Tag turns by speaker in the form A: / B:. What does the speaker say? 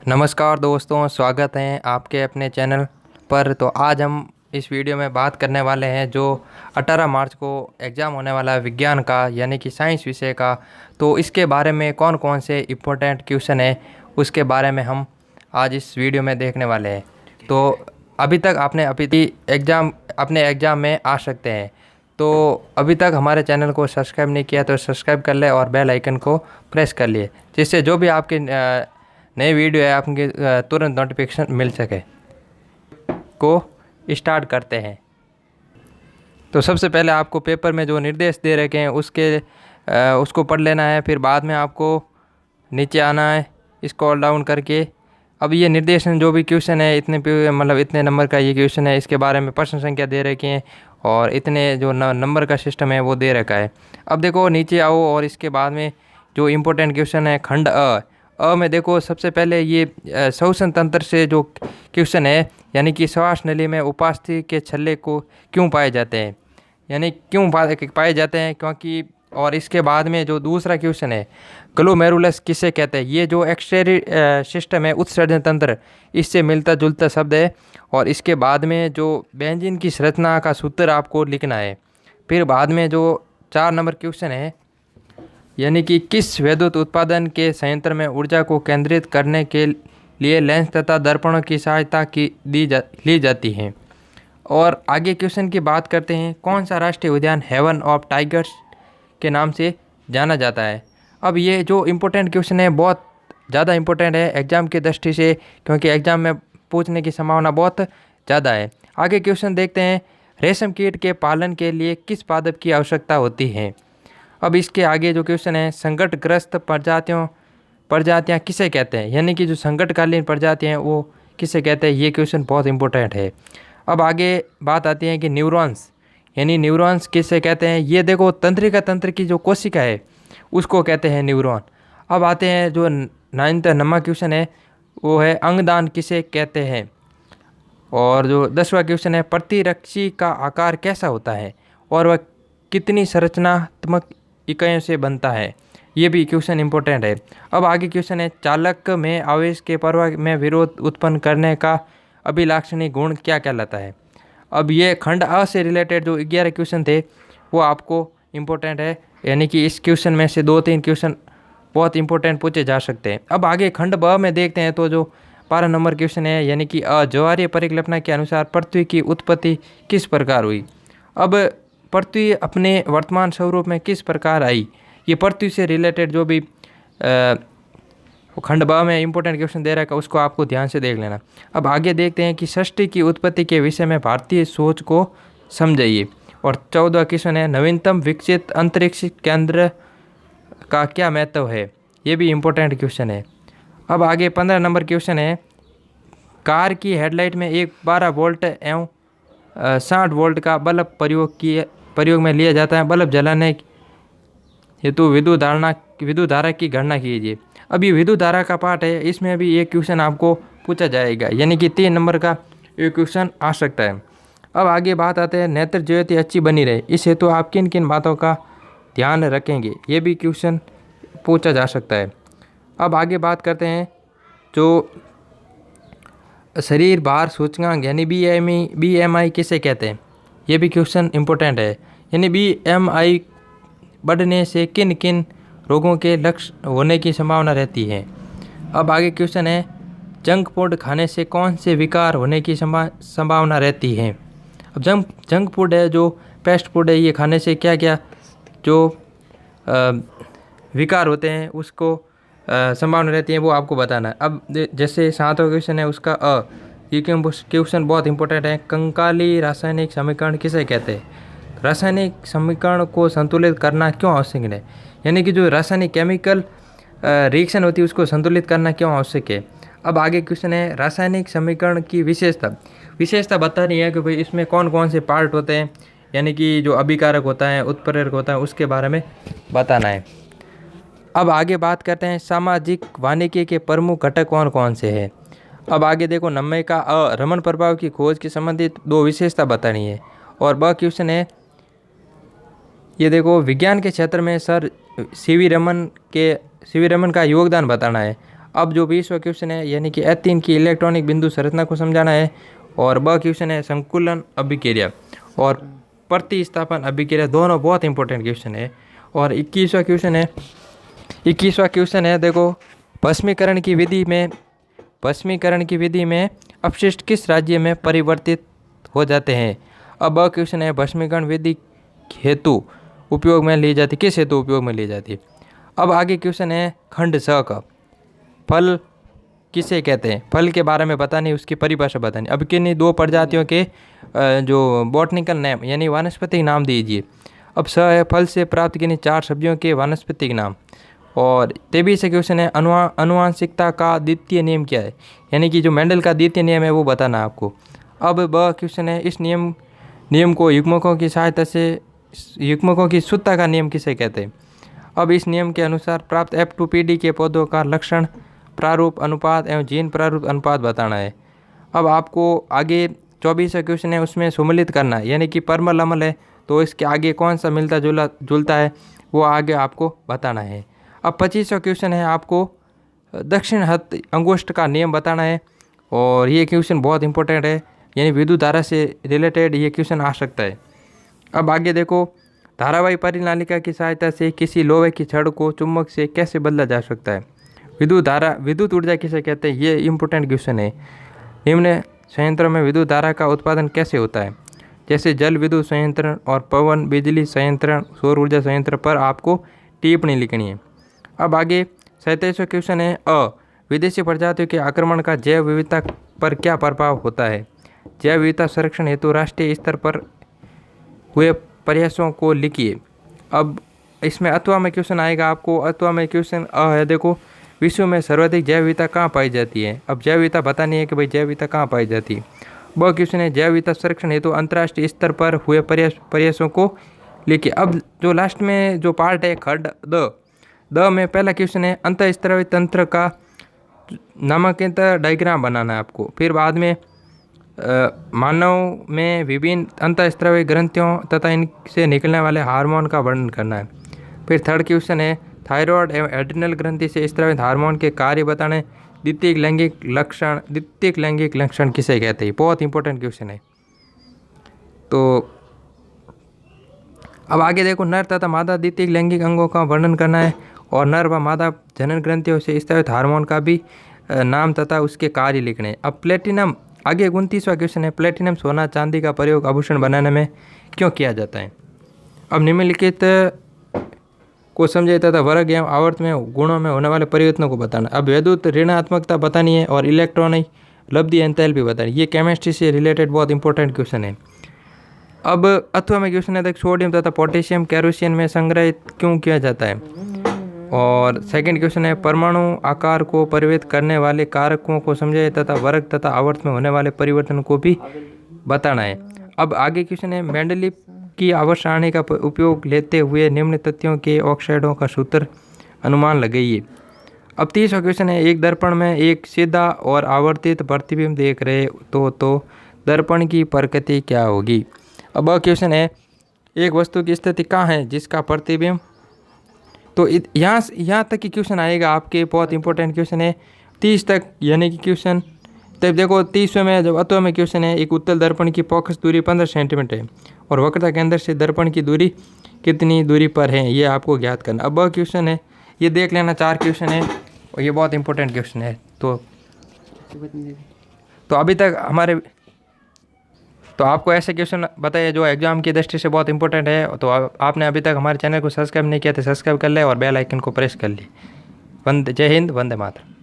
A: नमस्कार दोस्तों, स्वागत है आपके अपने चैनल पर। तो आज हम इस वीडियो में बात करने वाले हैं जो 18 मार्च को एग्ज़ाम होने वाला है विज्ञान का, यानी कि साइंस विषय का। तो इसके बारे में कौन कौन से इम्पोर्टेंट क्वेश्चन है उसके बारे में हम आज इस वीडियो में देखने वाले हैं। तो अभी तक आपने अपने एग्ज़ाम में आ सकते हैं। तो अभी तक हमारे चैनल को सब्सक्राइब नहीं किया तो सब्सक्राइब कर ले और बेल आइकन को प्रेस कर लिए, जिससे जो भी आपके नई वीडियो है आपके तुरंत नोटिफिकेशन मिल सके। को स्टार्ट करते हैं। तो सबसे पहले आपको पेपर में जो निर्देश दे रखे हैं उसको पढ़ लेना है। फिर बाद में आपको नीचे आना है स्क्रॉल डाउन करके। अब ये निर्देशन जो भी क्वेश्चन है इतने नंबर का ये क्वेश्चन है, इसके बारे में प्रश्न संख्या दे रखी है और इतने जो नंबर का सिस्टम है वो दे रखा है। अब देखो नीचे आओ और इसके बाद में जो इम्पोर्टेंट क्वेश्चन है खंड अ में देखो सबसे पहले ये श्वसन तंत्र से जो क्वेश्चन है, यानी कि श्वास नली में उपास्थि के छल्ले को क्यों पाए जाते हैं, यानी क्यों पाए जाते हैं क्योंकि। और इसके बाद में जो दूसरा क्वेश्चन है ग्लोमेरुलस किसे कहते हैं, ये जो एक्सक्रीटरी सिस्टम है उत्सर्जन तंत्र, इससे मिलता जुलता शब्द है। और इसके बाद में जो बेंजीन की संरचना का सूत्र आपको लिखना है। फिर बाद में जो 4 नंबर क्वेश्चन है, यानी कि किस विद्युत उत्पादन के संयंत्र में ऊर्जा को केंद्रित करने के लिए लेंस तथा दर्पणों की सहायता ली जाती है। और आगे क्वेश्चन की बात करते हैं, कौन सा राष्ट्रीय उद्यान हेवन ऑफ टाइगर्स के नाम से जाना जाता है। अब ये जो इम्पोर्टेंट क्वेश्चन है बहुत ज़्यादा इम्पोर्टेंट है एग्ज़ाम की दृष्टि से, क्योंकि एग्ज़ाम में पूछने की संभावना बहुत ज़्यादा है। आगे क्वेश्चन देखते हैं, रेशम कीट के पालन के लिए किस पादप की आवश्यकता होती है। अब इसके आगे जो क्वेश्चन है, संकटग्रस्त प्रजातियां किसे कहते हैं, यानी कि जो संकटकालीन प्रजातियां हैं वो किसे कहते हैं। ये क्वेश्चन बहुत इंपॉर्टेंट है। अब आगे बात आती है कि न्यूरॉन्स, यानी न्यूरॉन्स किसे कहते हैं। ये देखो तंत्रिका तंत्र की जो कोशिका है उसको कहते हैं न्यूरॉन। अब आते हैं जो 9th नंबर क्वेश्चन है वो है अंगदान किसे कहते हैं। और जो 10वां क्वेश्चन है, प्रतिरक्षी का आकार कैसा होता है और वह कितनी संरचनात्मक इकाइयों से बनता है। ये भी क्वेश्चन इंपॉर्टेंट है। अब आगे क्वेश्चन है, चालक में आवेश के प्रवाह में विरोध उत्पन्न करने का अभिलाक्षणिक गुण क्या कहलाता है। अब ये खंड अ से रिलेटेड जो 11 क्वेश्चन थे वो आपको इम्पोर्टेंट है, यानी कि इस क्वेश्चन में से 2-3 क्वेश्चन बहुत इंपॉर्टेंट पूछे जा सकते हैं। अब आगे खंड ब में देखते हैं तो जो 12 नंबर क्वेश्चन है, यानी कि ज्वारीय परिकल्पना के अनुसार पृथ्वी की उत्पत्ति किस प्रकार हुई। अब पृथ्वी अपने वर्तमान स्वरूप में किस प्रकार आई, ये पृथ्वी से रिलेटेड जो भी खंड ब में इंपॉर्टेंट क्वेश्चन दे रखा है उसको आपको ध्यान से देख लेना। अब आगे देखते हैं कि षष्ठी की उत्पत्ति के विषय में भारतीय सोच को समझाइए। और 14वां क्वेश्चन है, नवीनतम विकसित अंतरिक्ष केंद्र का क्या महत्व है। ये भी इम्पोर्टेंट क्वेश्चन है। अब आगे 15 नंबर क्वेश्चन है, कार की हेडलाइट में एक 12 वोल्ट एवं 60 वोल्ट का बल्ब प्रयोग में लिया जाता है। बल्ब जलाने हेतु विद्युत धारा की गणना कीजिए। अब ये विद्युत धारा का पार्ट है, इसमें भी एक क्वेश्चन आपको पूछा जाएगा, यानी कि 3 नंबर का ये क्वेश्चन आ सकता है। अब आगे बात आते हैं, नेत्र ज्योति अच्छी बनी रहे इस हेतु आप किन किन बातों का ध्यान रखेंगे। ये भी क्वेश्चन पूछा जा सकता है। अब आगे बात करते हैं जो शरीर भार सूचकांक, यानी BMI किसे कहते हैं। ये भी क्वेश्चन इंपॉर्टेंट है, यानी BMI बढ़ने से किन किन रोगों के लक्षण होने की संभावना रहती है। अब आगे क्वेश्चन है, जंक फूड खाने से कौन से विकार होने की संभावना रहती है। अब जंक फूड है जो फास्ट फूड है, ये खाने से क्या क्या जो विकार होते हैं उसको संभावना रहती है वो आपको बताना है। अब जैसे 7वां क्वेश्चन है उसका ये क्वेश्चन बहुत इंपॉर्टेंट है, कंकाली रासायनिक समीकरण किसे कहते हैं। रासायनिक समीकरण को संतुलित करना क्यों आवश्यक है, यानी कि जो रासायनिक केमिकल रिएक्शन होती है उसको संतुलित करना क्यों आवश्यक है। अब आगे क्वेश्चन है, रासायनिक समीकरण की विशेषता बतानी है कि भाई इसमें कौन कौन से पार्ट होते हैं, यानी कि जो अभिकारक होता है उत्प्रेरक होता है उसके बारे में बताना है। अब आगे बात करते हैं, सामाजिक वानिकी के प्रमुख घटक कौन कौन से हैं। अब आगे देखो 90 का रमन प्रभाव की खोज के संबंधित 2 विशेषता बतानी है। और ब क्वेश्चन है, ये देखो विज्ञान के क्षेत्र में सर सीवी रमन का योगदान बताना है। अब जो 20वां क्वेश्चन है यानी कि एथीन की इलेक्ट्रॉनिक बिंदु संरचना को समझाना है। और ब क्वेश्चन है संकुलन अभिक्रिया और प्रतिस्थापन अभिक्रिया, दोनों बहुत इंपॉर्टेंट क्वेश्चन है। और 21वां क्वेश्चन है देखो, भस्मीकरण की विधि में अपशिष्ट किस राज्य में परिवर्तित हो जाते हैं। अब क्वेश्चन है भस्मीकरण विधि हेतु उपयोग में ली जाती, किस हेतु उपयोग में ली जाती है। अब आगे क्वेश्चन है खंड 6 का, फल किसे कहते हैं, फल के बारे में बतानी, उसकी परिभाषा बतानी। अब किन्हीं दो प्रजातियों के जो बॉटनिकल नेम यानी वानस्पतिक नाम दीजिए। अब स है फल से प्राप्त किन्हीं 4 सब्जियों के वानस्पतिक नाम। और 23 क्वेश्चन है अनुवांशिकता का द्वितीय नियम क्या है, यानी कि जो मेंडल का द्वितीय नियम है वो बताना है आपको। अब ब क्वेश्चन है इस नियम को युग्मकों की सहायता से युग्मकों की शुद्धता का नियम किसे कहते हैं। अब इस नियम के अनुसार प्राप्त F2PD के पौधों का लक्षण प्रारूप अनुपात एवं जीन प्रारूप अनुपात बताना है। अब आपको आगे 24 क्वेश्चन है उसमें सम्मिलित करना है, यानी कि परमल अम्ल है तो इसके आगे कौन सा मिलता जुलता है वो आगे आपको बताना है। अब 25वां क्वेश्चन है आपको दक्षिण हस्त अंगुष्ठ का नियम बताना है। और ये क्वेश्चन बहुत इंपॉर्टेंट है, यानी विद्युत धारा से रिलेटेड ये क्वेश्चन आ सकता है। अब आगे देखो, धारावाही परिनालिका की सहायता से किसी लोहे की छड़ को चुंबक से कैसे बदला जा सकता है। विद्युत ऊर्जा किसे कहते हैं, ये इंपॉर्टेंट क्वेश्चन है। निम्न संयंत्रों में विद्युत धारा का उत्पादन कैसे होता है, जैसे जल विद्युत संयंत्र और पवन बिजली संयंत्र, सौर ऊर्जा संयंत्र पर आपको टिप्पणी लिखनी है। अब आगे 27वां क्वेश्चन है विदेशी प्रजातियों के आक्रमण का जैव विविधता पर क्या प्रभाव होता है। जैव विविधता संरक्षण हेतु राष्ट्रीय स्तर पर हुए प्रयासों को लिखिए। अब इसमें अथवा में क्वेश्चन आएगा आपको, अथवा में क्वेश्चन है देखो, विश्व में सर्वाधिक जैव विविधता कहाँ पाई जाती है। अब जैव विविधता बतानी है कि भाई जैव विविधता कहाँ पाई जाती है। ब क्वेश्चन है जैव विविधता संरक्षण हेतु अंतर्राष्ट्रीय स्तर पर हुए प्रयासों को लिखिए। अब जो लास्ट में जो पार्ट है खंड द में पहला क्वेश्चन है अंतःस्रावी तंत्र का नामांकित डायग्राम बनाना है आपको। फिर बाद में मानव में विभिन्न अंतःस्रावी ग्रंथियों तथा इनसे निकलने वाले हार्मोन का वर्णन करना है। फिर थर्ड क्वेश्चन है थायराइड एवं एड्रिनल ग्रंथि से स्रावित हार्मोन के कार्य बताने। द्वितीयक लैंगिक लक्षण किसे कहते हैं, बहुत इंपॉर्टेंट क्वेश्चन है। तो अब आगे देखो, नर तथा मादा द्वितीयक लैंगिक अंगों का वर्णन करना है और नर व मादा जनन ग्रंथियों से स्रावित हार्मोन का भी नाम तथा उसके कार्य लिखने हैं। अब प्लेटिनम, आगे 29वां क्वेश्चन है प्लेटिनम सोना चांदी का प्रयोग आभूषण बनाने में क्यों किया जाता है। अब निम्नलिखित को समझे तथा वर्ग एवं आवर्त में गुणों में होने वाले परिवर्तनों को बताना। अब विद्युत ऋणात्मकता बतानी है और इलेक्ट्रॉनिक लब्धि एंथैल्पी बतानी। ये केमिस्ट्री से रिलेटेड बहुत इंपॉर्टेंट क्वेश्चन है। अब अथवा में क्वेश्चन है सोडियम तथा पोटेशियम केरोसिन में संग्रहित क्यों किया जाता है। और सेकंड क्वेश्चन है परमाणु आकार को परिवर्तित करने वाले कारकों को समझे तथा वर्ग तथा आवर्त में होने वाले परिवर्तन को भी बताना है। अब आगे क्वेश्चन है मेंडलीव की आवर्त सारणी का उपयोग लेते हुए निम्न तथ्यों के ऑक्साइडों का सूत्र अनुमान लगाइए। अब 30वां क्वेश्चन है एक दर्पण में एक सीधा और आवर्तित प्रतिबिंब देख रहे तो दर्पण की प्रकृति क्या होगी। अब क्वेश्चन है एक वस्तु की स्थिति कहाँ है जिसका प्रतिबिंब, तो यहाँ तक की क्वेश्चन आएगा आपके, बहुत इंपॉर्टेंट क्वेश्चन है 30 तक, यानी कि क्वेश्चन तब देखो 30वें में जब अथवा में क्वेश्चन है एक उत्तल दर्पण की फोकस दूरी 15 सेंटीमीटर है और वक्रता केंद्र से दर्पण की दूरी कितनी दूरी पर है, ये आपको ज्ञात करना। अब क्वेश्चन है ये देख लेना, 4 क्वेश्चन है और ये बहुत इंपॉर्टेंट क्वेश्चन है। तो अभी तक हमारे तो आपको ऐसे क्वेश्चन बताइए जो एग्जाम की दृष्टि से बहुत इंपॉर्टेंट है। तो आपने अभी तक हमारे चैनल को सब्सक्राइब नहीं किया तो सब्सक्राइब कर ले और बेल आइकन को प्रेस कर ली। जय हिंद, वंदे मातरम।